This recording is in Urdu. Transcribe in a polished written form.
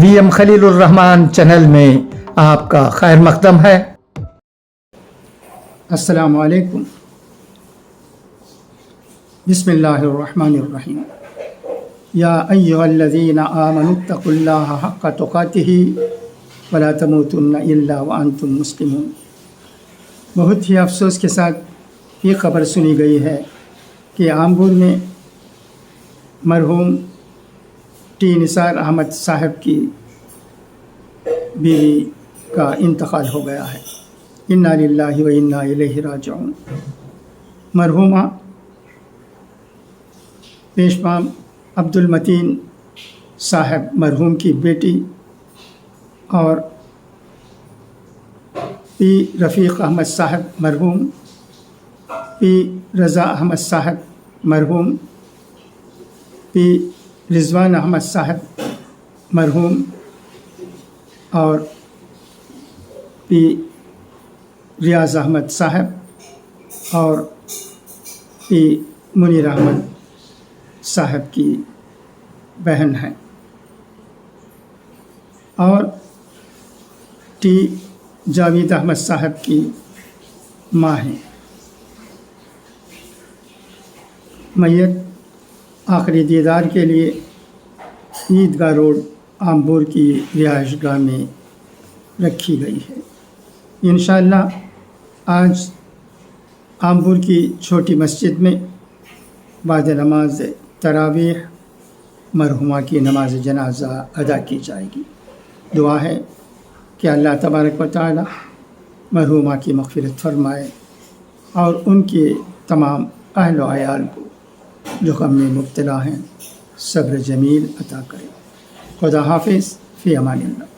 VM خلیل الرحمان چینل میں آپ کا خیر مقدم ہے۔ السلام علیکم۔ بسم اللہ الرحمن الرحیم۔ یا ایھا الذین آمنوا اتقوا اللہ حق تقاتہ ولا تموتن الا وانتم مسلمون۔ بہت ہی افسوس کے ساتھ یہ خبر سنی گئی ہے کہ آمبور میں مرحوم ٹی نثار احمد صاحب کی بیوی کا انتقال ہو گیا ہے۔ انا للہ و انا الیہ راجعون۔ مرحومہ پیشوا عبد المتین صاحب مرحوم کی بیٹی اور پی رفیق احمد صاحب مرحوم، پی رضا احمد صاحب مرحوم، پی رضوان احمد صاحب مرحوم اور پی ریاض احمد صاحب اور پی منیر احمد صاحب کی بہن ہیں، اور ٹی جاوید احمد صاحب کی ماں ہیں۔ میت آخری دیدار کے لیے عیدگاہ روڈ آمبور کی رہائش گاہ میں رکھی گئی ہے۔ انشاءاللہ آج آمبور کی چھوٹی مسجد میں بعد نماز تراویح مرحومہ کی نماز جنازہ ادا کی جائے گی۔ دعا ہے کہ اللہ تبارک و تعالی مرحومہ کی مغفرت فرمائے اور ان کے تمام اہل و عیال کو جو غم میں مبتلا ہیں صبر جمیل عطا کرے۔ خدا حافظ، فی امان اللہ۔